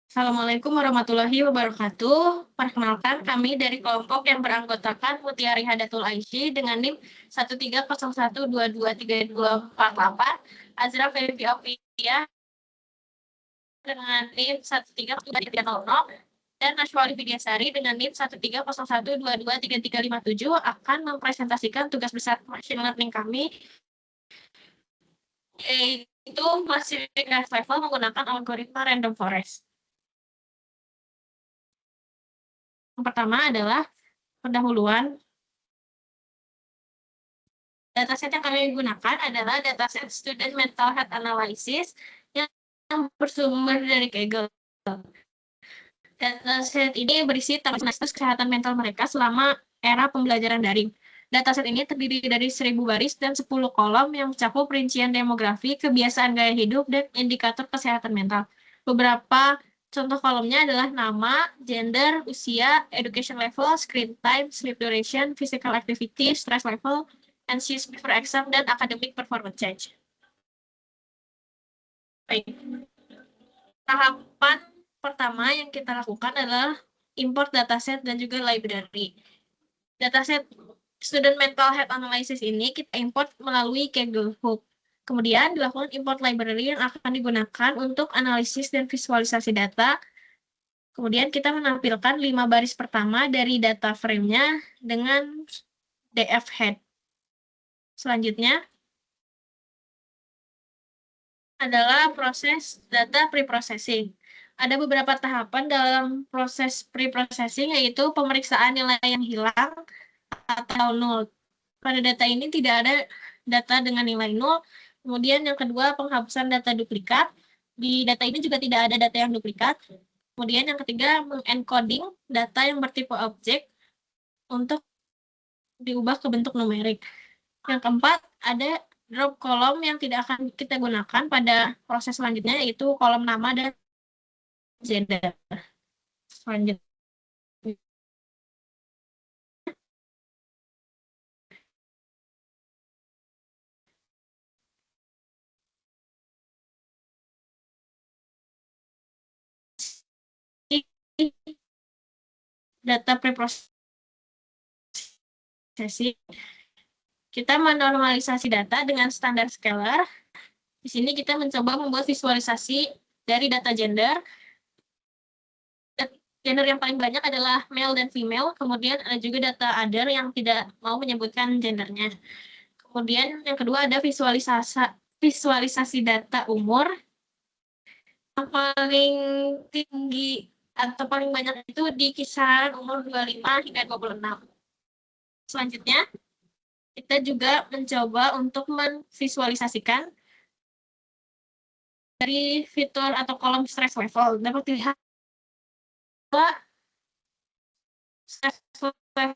Assalamualaikum warahmatullahi wabarakatuh. Perkenalkan, kami dari kelompok yang beranggotakan Mutiari Hadatul Aisyah dengan NIM 13012232248, Azra Febi Aufiya dengan NIM 1302300, dan Nashwali Widyasari dengan NIM 13012235357 akan mempresentasikan tugas besar machine learning kami, yaitu classification level menggunakan algoritma random forest. Yang pertama adalah pendahuluan. Dataset yang kami gunakan adalah dataset Student Mental Health Analysis yang bersumber dari Kaggle. Dataset ini berisi status kesehatan mental mereka selama era pembelajaran daring. Dataset ini terdiri dari 1000 baris dan 10 kolom yang mencakup rincian demografi, kebiasaan gaya hidup, dan indikator kesehatan mental. Beberapa contoh kolomnya adalah nama, gender, usia, education level, screen time, sleep duration, physical activity, stress level, anxious before exam, dan academic performance change. Baik. Tahapan pertama yang kita lakukan adalah import dataset dan juga library. Dataset Student Mental Health Analysis ini kita import melalui Kaggle Hub. Kemudian dilakukan import library yang akan digunakan untuk analisis dan visualisasi data. Kemudian kita menampilkan 5 baris pertama dari data frame-nya dengan df head. Selanjutnya adalah proses data preprocessing. Ada beberapa tahapan dalam proses preprocessing, yaitu pemeriksaan nilai yang hilang atau nol. Pada data ini tidak ada data dengan nilai nol. Kemudian yang kedua, penghapusan data duplikat. Di data ini juga tidak ada data yang duplikat. Kemudian yang ketiga, mengencoding data yang bertipe objek untuk diubah ke bentuk numerik. Yang keempat, ada drop kolom yang tidak akan kita gunakan pada proses selanjutnya, yaitu kolom nama dan gender. Selanjutnya, data preprocessing, kita menormalisasi data dengan standar scalar. Di sini kita mencoba membuat visualisasi dari data gender. Gender yang paling banyak adalah male dan female. Kemudian ada juga data other yang tidak mau menyebutkan gendernya. Kemudian yang kedua ada visualisasi data umur. Yang paling tinggi atau paling banyak itu di kisaran umur 25 hingga 26. Selanjutnya, kita juga mencoba untuk memvisualisasikan dari fitur atau kolom stress level. Dapat dilihat bahwa stress level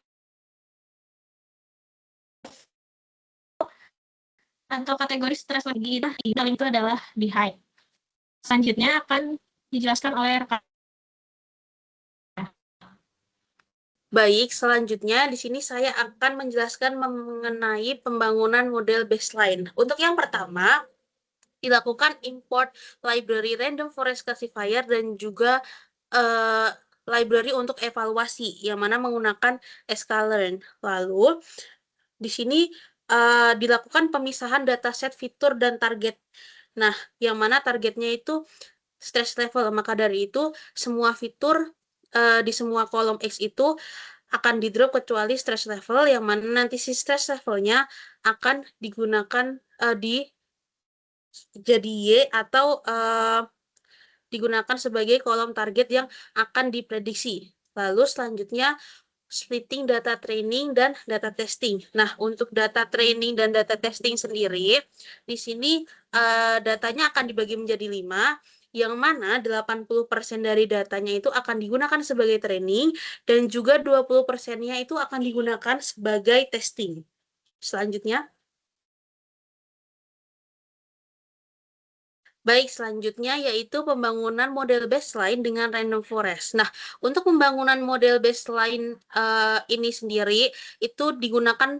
atau kategori stress lagi itu adalah di high. Selanjutnya akan dijelaskan oleh rekan. Baik, selanjutnya di sini saya akan menjelaskan mengenai pembangunan model baseline. Untuk yang pertama, dilakukan import library random forest classifier dan juga library untuk evaluasi yang mana menggunakan sklearn. Lalu di sini dilakukan pemisahan dataset fitur dan target. Nah, yang mana targetnya itu stress level. Maka dari itu semua fitur di semua kolom X itu akan di drop kecuali stress level, yang mana nanti si stress levelnya akan digunakan jadi Y atau digunakan sebagai kolom target yang akan diprediksi. Lalu selanjutnya splitting data training dan data testing. Nah, untuk data training dan data testing sendiri, di sini datanya akan dibagi menjadi 5, yang mana 80% dari datanya itu akan digunakan sebagai training dan juga 20%-nya itu akan digunakan sebagai testing. Selanjutnya, baik, selanjutnya yaitu pembangunan model baseline dengan random forest. Nah, untuk pembangunan model baseline ini sendiri itu digunakan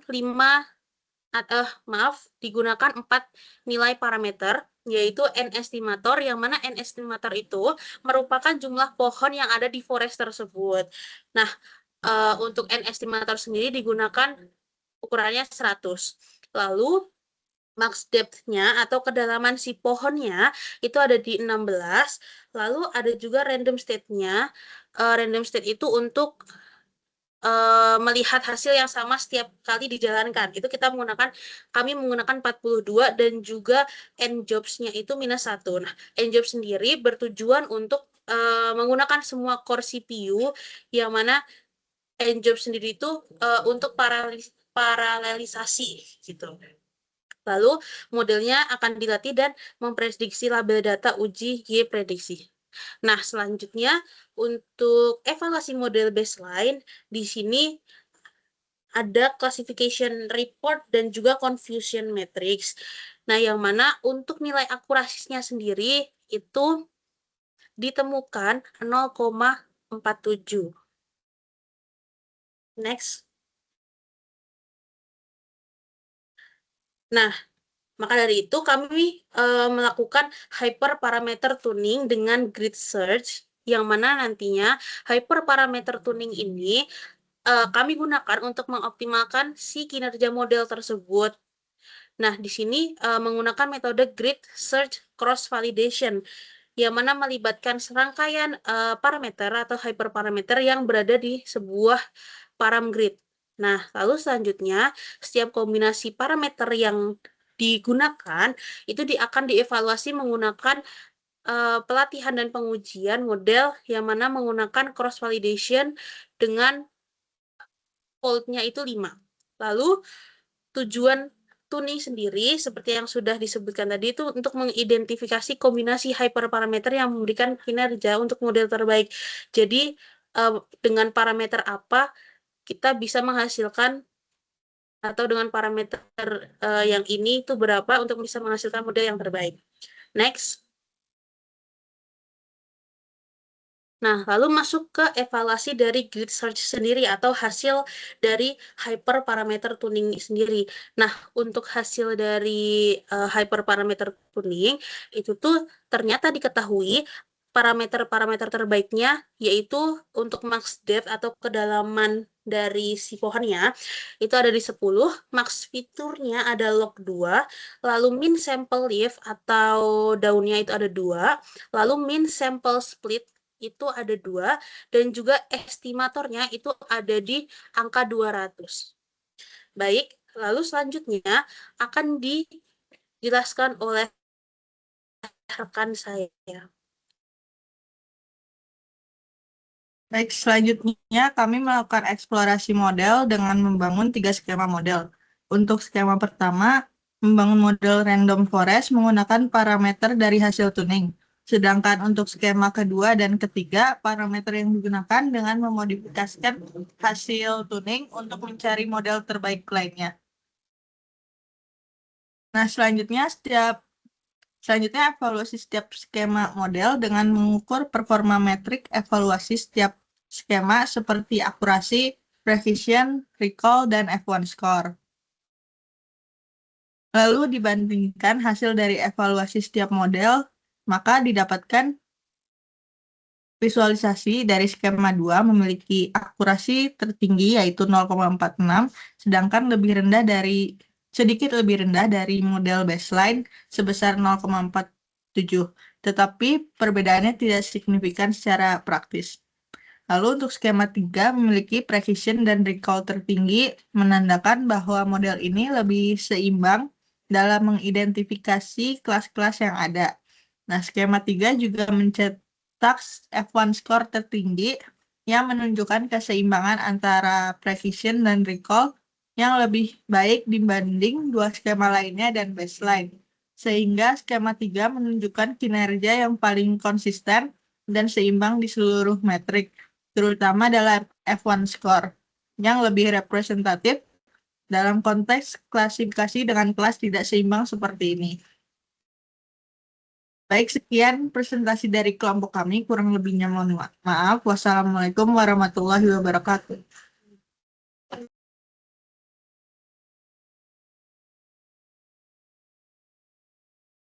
digunakan 4 nilai parameter. yaitu N-estimator, yang mana N-estimator itu merupakan jumlah pohon yang ada di forest tersebut. Nah, untuk N-estimator sendiri digunakan ukurannya 100. Lalu, max depth-nya atau kedalaman si pohonnya itu ada di 16. Lalu ada juga random state-nya. Random state itu untuk melihat hasil yang sama setiap kali dijalankan. Itu kami menggunakan 42 dan juga njobs-nya itu -1. Nah, njob sendiri bertujuan untuk menggunakan semua core CPU, yang mana njob sendiri itu untuk paralelisasi gitu. Lalu modelnya akan dilatih dan memprediksi label data uji Y-prediksi. Nah, selanjutnya untuk evaluasi model baseline, di sini ada classification report dan juga confusion matrix. Nah, yang mana untuk nilai akurasinya sendiri itu ditemukan 0,47. Next. Nah, maka dari itu kami melakukan hyperparameter tuning dengan grid search, yang mana nantinya hyperparameter tuning ini kami gunakan untuk mengoptimalkan si kinerja model tersebut. Nah, di sini menggunakan metode grid search cross validation, yang mana melibatkan serangkaian parameter atau hyperparameter yang berada di sebuah param grid. Nah, lalu selanjutnya setiap kombinasi parameter yang digunakan itu akan dievaluasi menggunakan pelatihan dan pengujian model, yang mana menggunakan cross validation dengan fold-nya itu 5. Lalu tujuan tuning sendiri seperti yang sudah disebutkan tadi itu untuk mengidentifikasi kombinasi hyperparameter yang memberikan kinerja untuk model terbaik. Jadi dengan parameter apa kita bisa menghasilkan, atau dengan parameter yang ini itu berapa untuk bisa menghasilkan model yang terbaik. Next. Nah, lalu masuk ke evaluasi dari grid search sendiri atau hasil dari hyperparameter tuning sendiri. Nah, untuk hasil dari hyperparameter tuning itu tuh ternyata diketahui parameter-parameter terbaiknya yaitu untuk max depth atau kedalaman dari si pohonnya itu ada di 10, max fiturnya ada log 2, lalu min sample leaf atau daunnya itu ada 2, lalu min sample split itu ada 2, dan juga estimatornya itu ada di angka 200. Baik, lalu selanjutnya akan dijelaskan oleh rekan saya. Baik, selanjutnya kami melakukan eksplorasi model dengan membangun 3 skema model. Untuk skema pertama, membangun model random forest menggunakan parameter dari hasil tuning. Sedangkan untuk skema kedua dan ketiga, parameter yang digunakan dengan memodifikasikan hasil tuning untuk mencari model terbaik lainnya. Nah, selanjutnya evaluasi setiap skema model dengan mengukur performa metrik evaluasi setiap skema seperti akurasi, precision, recall, dan F1 score. Lalu dibandingkan hasil dari evaluasi setiap model, maka didapatkan visualisasi dari skema 2 memiliki akurasi tertinggi yaitu 0,46, sedangkan sedikit lebih rendah dari model baseline sebesar 0,47. Tetapi perbedaannya tidak signifikan secara praktis. Lalu untuk skema 3 memiliki precision dan recall tertinggi, menandakan bahwa model ini lebih seimbang dalam mengidentifikasi kelas-kelas yang ada. Nah, skema 3 juga mencetak F1 score tertinggi yang menunjukkan keseimbangan antara precision dan recall yang lebih baik dibanding 2 skema lainnya dan baseline. Sehingga skema 3 menunjukkan kinerja yang paling konsisten dan seimbang di seluruh metrik, terutama dalam F1 score, yang lebih representatif dalam konteks klasifikasi dengan kelas tidak seimbang seperti ini. Baik, sekian presentasi dari kelompok kami. Kurang lebihnya mohon maaf. Wassalamualaikum warahmatullahi wabarakatuh.